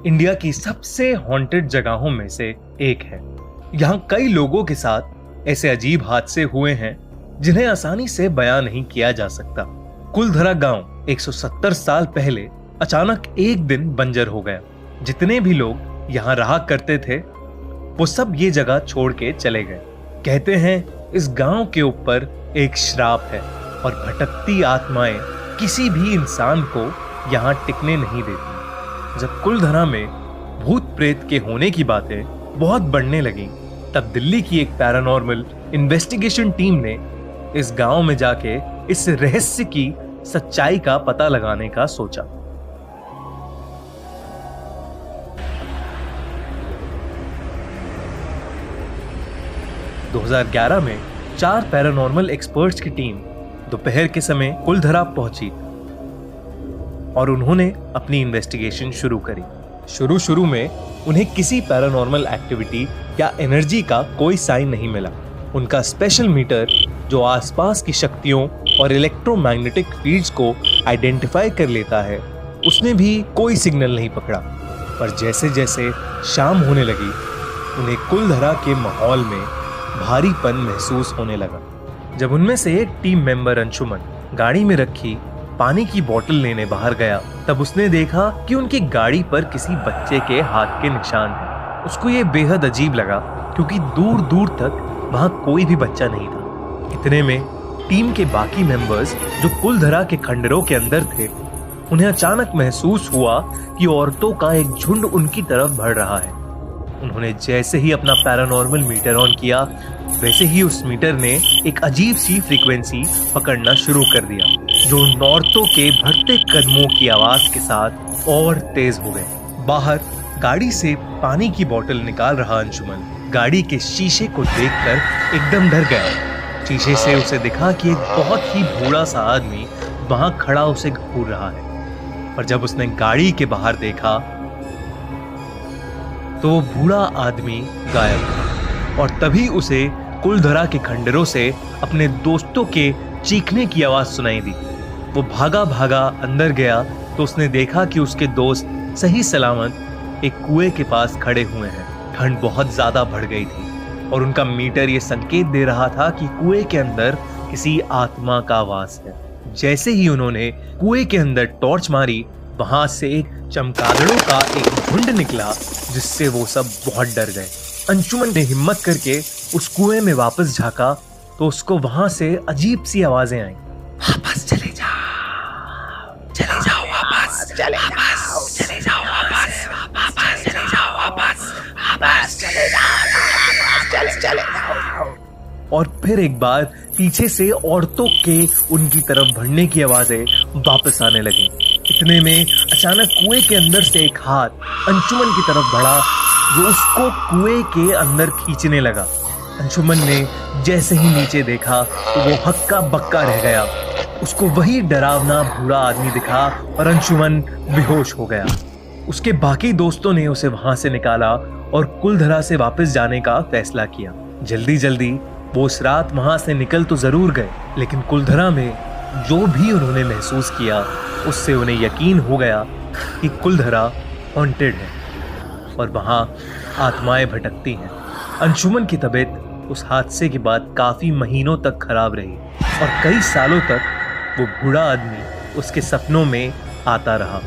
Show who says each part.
Speaker 1: India की सबसे haunted जगहों में से एक है। यहाँ कई लोगों के साथ ऐसे अजीब हादसे हुए हैं जिन्हें आसानी से बयां नहीं किया जा सकता। कुलधरा गांव 170 साल पहले अचानक एक दिन बंजर हो गया। जितने भी लोग यहाँ रहा करते थे वो सब ये जगह छोड़ के चले गए। कहते हैं इस गांव के ऊपर एक श्राप है और भटकती आत्माएं किसी भी इंसान को यहाँ टिकने नहीं देती। जब कुलधरा में भूत प्रेत के होने की बातें बहुत बढ़ने लगी तब दिल्ली की एक पैरानॉर्मल इन्वेस्टिगेशन टीम ने इस गांव में जाके इस रहस्य की सच्चाई का पता लगाने का सोचा। दो 2011 में 4 पैरानॉर्मल एक्सपर्ट्स की टीम दोपहर के समय कुलधरा पहुंची और उन्होंने अपनी इन्वेस्टिगेशन शुरू करी। शुरू में उन्हें किसी पैरानॉर्मल एक्टिविटी या एनर्जी का कोई साइन नहीं मिला। उनका स्पेशल मीटर जो आसपास की शक्तियों और इलेक्ट्रोमैग्नेटिक फील्ड्स को आइडेंटिफाई कर लेता है उसने भी कोई सिग्नल नहीं पकड़ा। पर जैसे जैसे शाम होने लगी उन्हें कुलधरा के माहौल में भारीपन महसूस होने लगा। जब उनमें से एक टीम मेंबर अंशुमन गाड़ी में रखी पानी की बोतल लेने बाहर गया तब उसने देखा कि उनकी गाड़ी पर किसी बच्चे के हाथ के निशान हैं। उसको ये बेहद अजीब लगा क्योंकि दूर दूर तक वहां कोई भी बच्चा नहीं था। इतने में टीम के बाकी मेंबर्स जो कुलधरा के खंडरों के अंदर थे उन्हें अचानक महसूस हुआ कि औरतों का एक झुंड उनकी तरफ बढ़ रहा है। उन्होंने जैसे ही अपना पैरानॉर्मल मीटर ऑन किया वैसे ही उस मीटर ने एक अजीब सी फ्रीक्वेंसी पकड़ना शुरू कर दिया जो उन औरतों के बढ़ते कदमों की आवाज के साथ और तेज हो गए। बाहर गाड़ी से पानी की बोतल निकाल रहा अंशुमन गाड़ी के शीशे को देखकर एकदम डर गया। शीशे से उसे दिखा कि एक बहुत ही बूढ़ा सा आदमी वहां खड़ा उसे घूर रहा है। पर जब उसने गाड़ी के बाहर देखा तो वो बूढ़ा आदमी गायब था और तभी उसे कुलधरा के खंडरों से अपने दोस्तों के चीखने की आवाज सुनाई दी। वो भागा भागा अंदर गया तो उसने देखा कि उसके दोस्त सही सलामत एक कुएं के पास खड़े हुए हैं। ठंड बहुत ज्यादा बढ़ गई थी और उनका मीटर ये संकेत दे रहा था कि कुएं के अंदर किसी आत्मा का वास है। जैसे ही उन्होंने कुएं के अंदर टॉर्च मारी वहां से एक चमगादड़ों का एक झुंड निकला जिससे वो सब बहुत डर गए। अंशुमन ने हिम्मत करके उस कुएं में वापस झांका तो उसको वहां से अजीब सी आवाजें आई।
Speaker 2: वापस चले जाओ, चले जाओ, वापस चले जाओ, चले जाओ, वापस, वापस चले जाओ, वापस, वापस चले जाओ, चले जाओ।
Speaker 1: और फिर एक बार पीछे से औरतों के उनकी तरफ बढ़ने की आवाजें वापस आने लगी। इतने में अचानक कुएं के अंदर से एक हाथ अंशुमन की तरफ बढ़ा जो उसको कुएं के अंदर खींचने लगा। अंशुमन ने जैसे ही नीचे देखा तो वो हक्का बक्का रह गया। उसको वही डरावना बूढ़ा आदमी दिखा और अंशुमन बेहोश हो गया। उसके बाकी दोस्तों ने उसे वहां से निकाला और कुलधरा से वापस जाने का फैसला किया। जल्दी जल्दी वो उस रात वहां से निकल तो जरूर गए लेकिन कुलधरा में जो भी उन्होंने महसूस किया उससे उन्हें यकीन हो गया कि कुलधरा हॉन्टेड है और वहां आत्माएं भटकती हैं। अंशुमन की तबीयत उस हादसे के बाद काफी महीनों तक खराब रही और कई सालों तक वो बूढ़ा आदमी उसके सपनों में आता रहा।